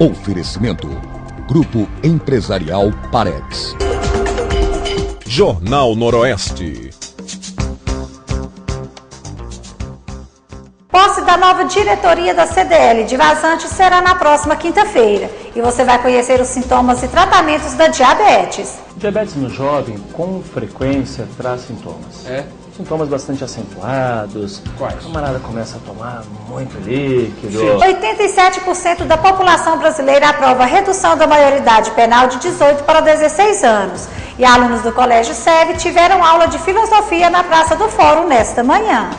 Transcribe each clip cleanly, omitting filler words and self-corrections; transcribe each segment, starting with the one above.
Oferecimento: Grupo Empresarial Parex. Jornal Noroeste. Posse da nova diretoria da CDL de Vazante será na próxima quinta-feira e você vai conhecer os sintomas e tratamentos da diabetes. Diabetes no jovem, com frequência, traz sintomas. Sintomas bastante acentuados. Quais? O camarada começa a tomar muito líquido. 87% da população brasileira aprova a redução da maioridade penal de 18 para 16 anos. E alunos do Colégio SEV tiveram aula de filosofia na Praça do Fórum nesta manhã.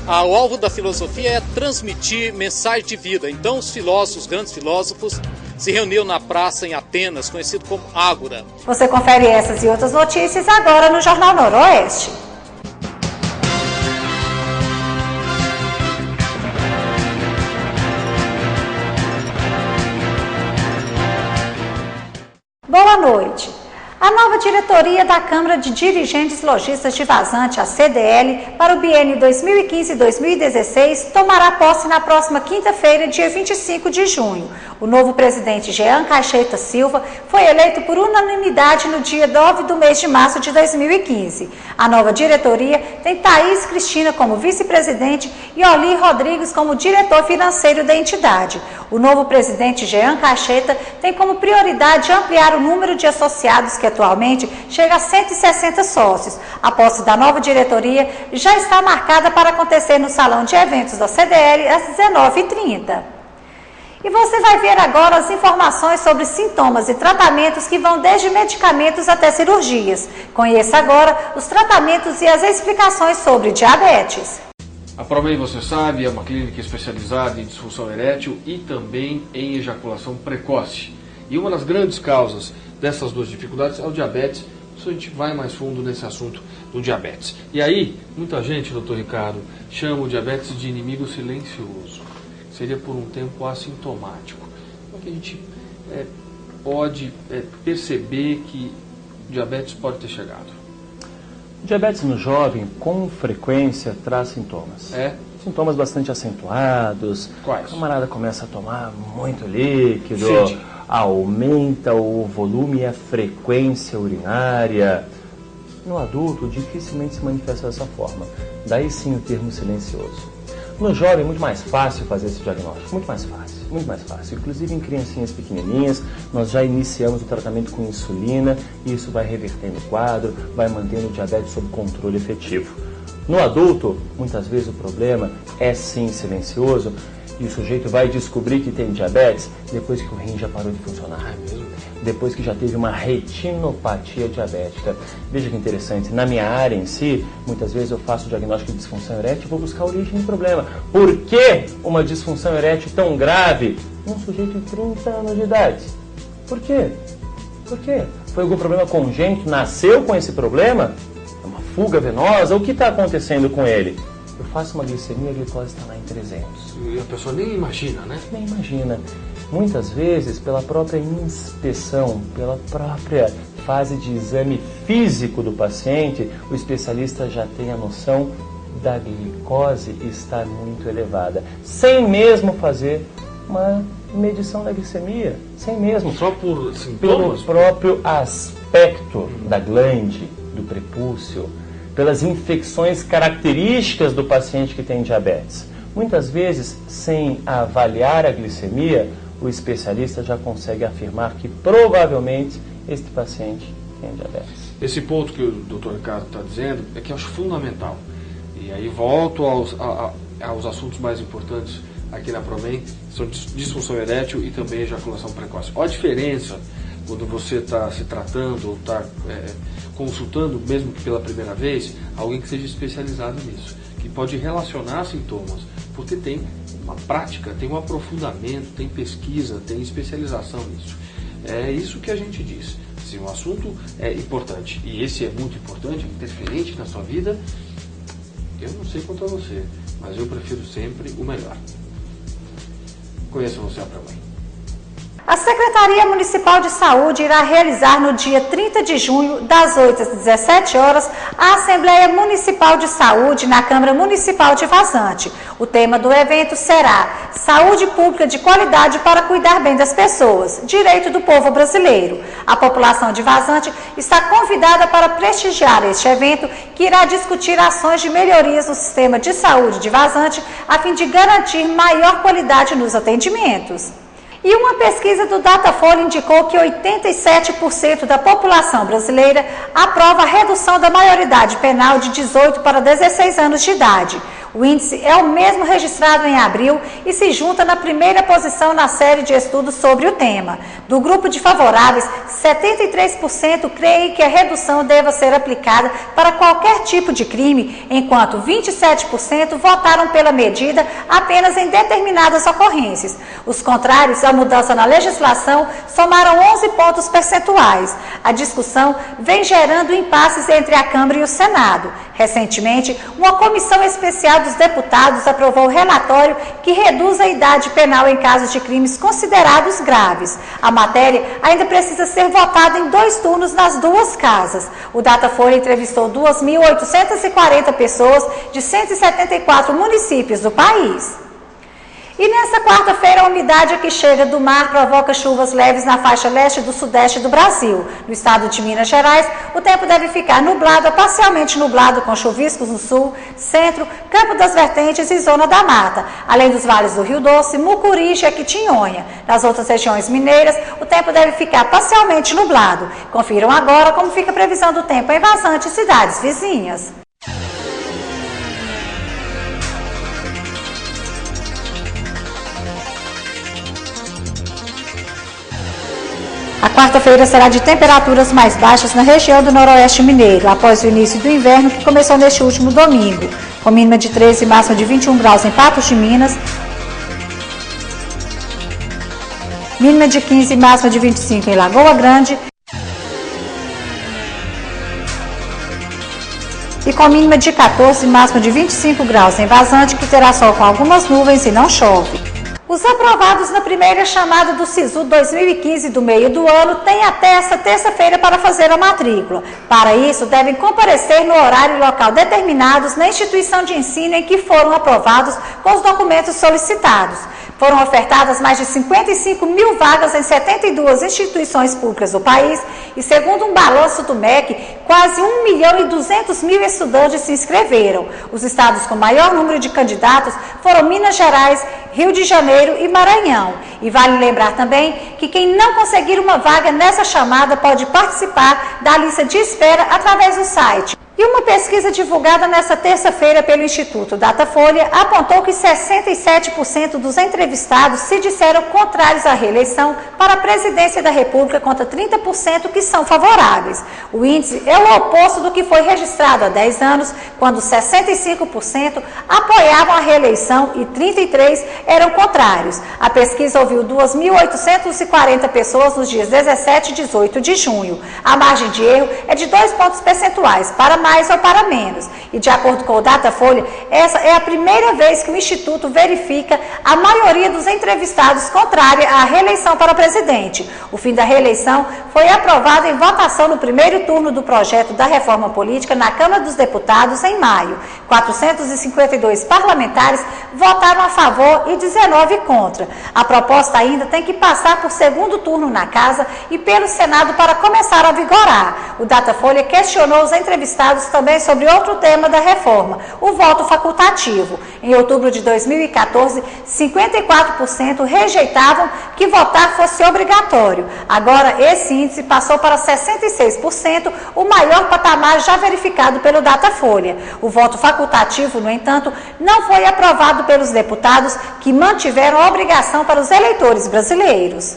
O alvo da filosofia é transmitir mensagem de vida. Então os grandes filósofos, se reuniram na praça em Atenas, conhecido como Ágora. Você confere essas e outras notícias agora no Jornal Noroeste. Boa noite. A nova diretoria da Câmara de Dirigentes Lojistas de Vazante, a CDL, para o biênio 2015-2016, tomará posse na próxima quinta-feira, dia 25 de junho. O novo presidente, Jean Caixeta Silva, foi eleito por unanimidade no dia 9 do mês de março de 2015. A nova diretoria tem Thaís Cristina como vice-presidente e Oli Rodrigues como diretor financeiro da entidade. O novo presidente, Jean Caixeta, tem como prioridade ampliar o número de associados, que atualmente chega a 160 sócios. A posse da nova diretoria já está marcada para acontecer no Salão de Eventos da CDL às 19h30. E você vai ver agora as informações sobre sintomas e tratamentos que vão desde medicamentos até cirurgias. Conheça agora os tratamentos e as explicações sobre diabetes. A Promei, você sabe, é uma clínica especializada em disfunção erétil e também em ejaculação precoce. E uma das grandes causas dessas duas dificuldades é o diabetes. A gente vai mais fundo nesse assunto do diabetes. E aí, muita gente, doutor Ricardo, chama o diabetes de inimigo silencioso. Seria por um tempo assintomático. Como é que a gente pode perceber que o diabetes pode ter chegado? O diabetes no jovem, com frequência, traz sintomas. Sintomas bastante acentuados. Quais? O camarada começa a tomar muito líquido. Sim. Aumenta o volume e a frequência urinária. No adulto, dificilmente se manifesta dessa forma. Daí sim o termo silencioso. No jovem é muito mais fácil fazer esse diagnóstico, muito mais fácil. Inclusive em criancinhas pequenininhas, nós já iniciamos o tratamento com insulina e isso vai revertendo o quadro, vai mantendo o diabetes sob controle efetivo. No adulto, muitas vezes o problema é sim silencioso e o sujeito vai descobrir que tem diabetes depois que o rim já parou de funcionar. Depois que já teve uma retinopatia diabética. Veja que interessante, na minha área em si, muitas vezes eu faço o diagnóstico de disfunção erétil e vou buscar a origem do problema. Por que uma disfunção erétil tão grave num sujeito de 30 anos de idade? Por quê? Por quê? Foi algum problema congênito? Nasceu com esse problema? É uma fuga venosa? O que está acontecendo com ele? Eu faço uma glicemia, a glicose está lá em 300. E a pessoa nem imagina, né? Nem imagina. Muitas vezes, pela própria inspeção, pela própria fase de exame físico do paciente, o especialista já tem a noção da glicose estar muito elevada, sem mesmo fazer uma medição da glicemia, sem mesmo. Só por sintomas? Pelo próprio aspecto da glande, do prepúcio, pelas infecções características do paciente que tem diabetes. Muitas vezes, sem avaliar a glicemia, o especialista já consegue afirmar que provavelmente este paciente tem diabetes. Esse ponto que o Dr. Ricardo está dizendo é que eu acho fundamental. E aí volto aos assuntos mais importantes aqui na Promem, são disfunção erétil e também ejaculação precoce. Olha a diferença quando você está se tratando ou está consultando, mesmo que pela primeira vez, alguém que seja especializado nisso, que pode relacionar sintomas, porque tem uma prática, tem um aprofundamento, tem pesquisa, tem especialização nisso. É isso que a gente diz. Se um assunto é importante, e esse é muito importante, interferente na sua vida, eu não sei quanto a você, mas eu prefiro sempre o melhor. Conheça você a Promem. A Secretaria Municipal de Saúde irá realizar no dia 30 de junho, das 8 às 17 horas, a Assembleia Municipal de Saúde na Câmara Municipal de Vazante. O tema do evento será Saúde Pública de Qualidade para Cuidar Bem das Pessoas, Direito do Povo Brasileiro. A população de Vazante está convidada para prestigiar este evento, que irá discutir ações de melhorias no sistema de saúde de Vazante, a fim de garantir maior qualidade nos atendimentos. E uma pesquisa do Datafolha indicou que 87% da população brasileira aprova a redução da maioridade penal de 18 para 16 anos de idade. O índice é o mesmo registrado em abril e se junta na primeira posição na série de estudos sobre o tema. Do grupo de favoráveis, 73% creem que a redução deva ser aplicada para qualquer tipo de crime, enquanto 27% votaram pela medida apenas em determinadas ocorrências. Os contrários à mudança na legislação somaram 11 pontos percentuais. A discussão vem gerando impasses entre a Câmara e o Senado. Recentemente, uma comissão especial dos deputados aprovou o relatório que reduz a idade penal em casos de crimes considerados graves. A matéria ainda precisa ser votada em 2 turnos nas 2 casas. O Datafolha entrevistou 2.840 pessoas de 174 municípios do país. E nesta quarta-feira, a umidade que chega do mar provoca chuvas leves na faixa leste do sudeste do Brasil. No estado de Minas Gerais, o tempo deve ficar nublado a parcialmente nublado, com chuviscos no sul, centro, Campo das Vertentes e zona da mata, além dos vales do Rio Doce, Mucuri e Jequitinhonha. Nas outras regiões mineiras, o tempo deve ficar parcialmente nublado. Confiram agora como fica a previsão do tempo em Vazante e cidades vizinhas. A quarta-feira será de temperaturas mais baixas na região do Noroeste Mineiro, após o início do inverno que começou neste último domingo, com mínima de 13 e máxima de 21 graus em Patos de Minas, mínima de 15 e máxima de 25 em Lagoa Grande e com mínima de 14 e máxima de 25 graus em Vazante, que terá sol com algumas nuvens e não chove. Os aprovados na primeira chamada do SISU 2015 do meio do ano têm até esta terça-feira para fazer a matrícula. Para isso, devem comparecer no horário e local determinados na instituição de ensino em que foram aprovados com os documentos solicitados. Foram ofertadas mais de 55 mil vagas em 72 instituições públicas do país e, segundo um balanço do MEC, quase 1.200.000 estudantes se inscreveram. Os estados com maior número de candidatos foram Minas Gerais, Rio de Janeiro e Maranhão. E vale lembrar também que quem não conseguir uma vaga nessa chamada pode participar da lista de espera através do site. E uma pesquisa divulgada nesta terça-feira pelo Instituto Datafolha apontou que 67% dos entrevistados se disseram contrários à reeleição para a presidência da República, contra 30% que são favoráveis. O índice é o oposto do que foi registrado há 10 anos, quando 65% apoiavam a reeleição e 33% eram contrários. A pesquisa ouviu 2.840 pessoas nos dias 17 e 18 de junho. A margem de erro é de 2 pontos percentuais, para mais ou para menos. E de acordo com o Datafolha, essa é a primeira vez que o Instituto verifica a maioria dos entrevistados contrária à reeleição para presidente. O fim da reeleição foi aprovado em votação no primeiro turno do projeto da reforma política na Câmara dos Deputados em maio. 452 parlamentares votaram a favor e 19 contra. A proposta ainda tem que passar por segundo turno na Casa e pelo Senado para começar a vigorar. O Datafolha questionou os entrevistados também sobre outro tema da reforma, o voto facultativo. Em outubro de 2014, 54% rejeitavam que votar fosse obrigatório. Agora, esse índice passou para 66%, o maior patamar já verificado pelo Datafolha. O voto facultativo, no entanto, não foi aprovado pelos deputados, que mantiveram a obrigação para os eleitores brasileiros.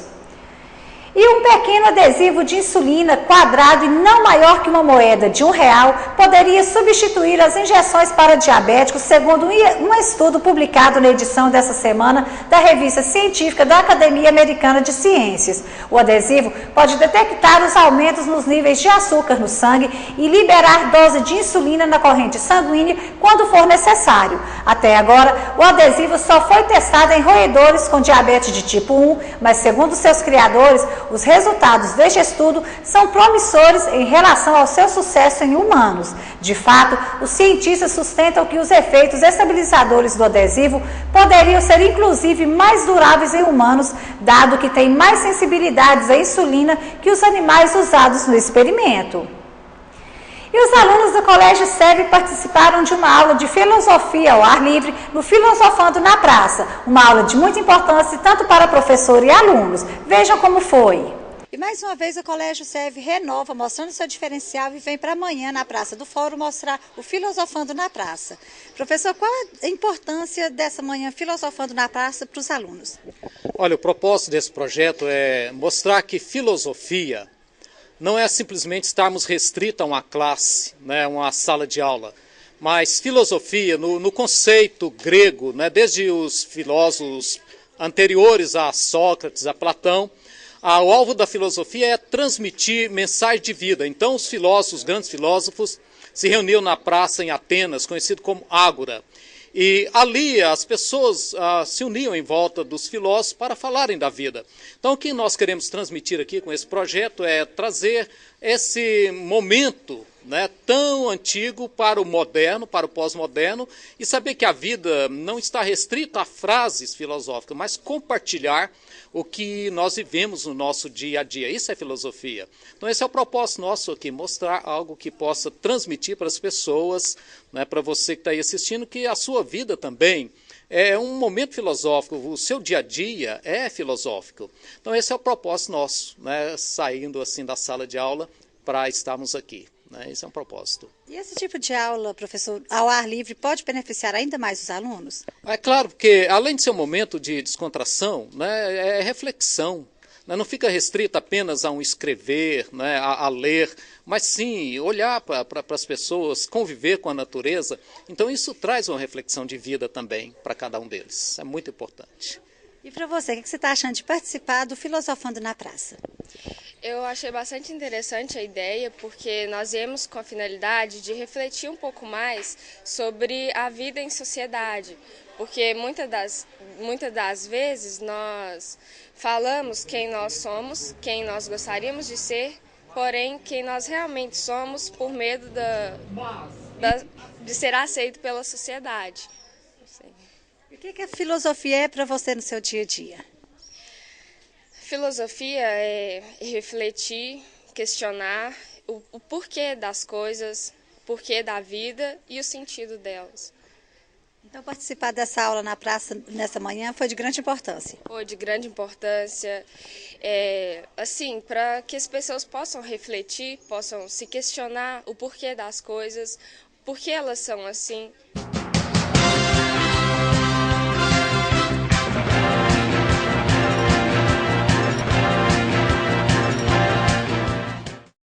E um pequeno adesivo de insulina quadrado e não maior que uma moeda de R$1 poderia substituir as injeções para diabéticos, segundo um estudo publicado na edição dessa semana da revista científica da Academia Americana de Ciências. O adesivo pode detectar os aumentos nos níveis de açúcar no sangue e liberar dose de insulina na corrente sanguínea quando for necessário. Até agora, o adesivo só foi testado em roedores com diabetes de tipo 1, mas segundo seus criadores, os resultados deste estudo são promissores em relação ao seu sucesso em humanos. De fato, os cientistas sustentam que os efeitos estabilizadores do adesivo poderiam ser inclusive mais duráveis em humanos, dado que tem mais sensibilidades à insulina que os animais usados no experimento. E os alunos do Colégio SEB participaram de uma aula de filosofia ao ar livre no Filosofando na Praça, uma aula de muita importância tanto para professor e alunos. Vejam como foi. E mais uma vez o Colégio SEB renova, mostrando seu diferencial e vem para amanhã na Praça do Fórum mostrar o Filosofando na Praça. Professor, qual a importância dessa manhã Filosofando na Praça para os alunos? Olha, o propósito desse projeto é mostrar que filosofia não é simplesmente estarmos restritos a uma classe, né, uma sala de aula, mas filosofia no conceito grego, né, desde os filósofos anteriores a Sócrates, a Platão, o alvo da filosofia é transmitir mensagem de vida. Então os filósofos, os grandes filósofos, se reuniam na praça em Atenas, conhecido como Ágora. E ali as pessoas se uniam em volta dos filósofos para falarem da vida. Então o que nós queremos transmitir aqui com esse projeto é trazer esse momento, né, tão antigo para o moderno, para o pós-moderno, e saber que a vida não está restrita a frases filosóficas, mas compartilhar o que nós vivemos no nosso dia a dia. Isso é filosofia. Então esse é o propósito nosso aqui, mostrar algo que possa transmitir para as pessoas, né, para você que está aí assistindo, que a sua vida também é um momento filosófico, o seu dia a dia é filosófico. Então esse é o propósito nosso, né, saindo assim da sala de aula para estarmos aqui. Esse é um propósito. E esse tipo de aula, professor, ao ar livre, pode beneficiar ainda mais os alunos? É claro, porque além de ser um momento de descontração, né, é reflexão. Né, não fica restrito apenas a um escrever, né, a ler, mas sim olhar para as pessoas, conviver com a natureza. Então isso traz uma reflexão de vida também para cada um deles. É muito importante. E para você, o que você está achando de participar do Filosofando na Praça? Eu achei bastante interessante a ideia, porque nós viemos com a finalidade de refletir um pouco mais sobre a vida em sociedade, porque muitas das vezes nós falamos quem nós somos, quem nós gostaríamos de ser, porém quem nós realmente somos por medo de ser aceito pela sociedade. E o que a filosofia é para você no seu dia a dia? Filosofia é refletir, questionar o porquê das coisas, o porquê da vida e o sentido delas. Então participar dessa aula na praça nessa manhã foi de grande importância? Foi de grande importância, assim, para que as pessoas possam refletir, possam se questionar o porquê das coisas, por que elas são assim.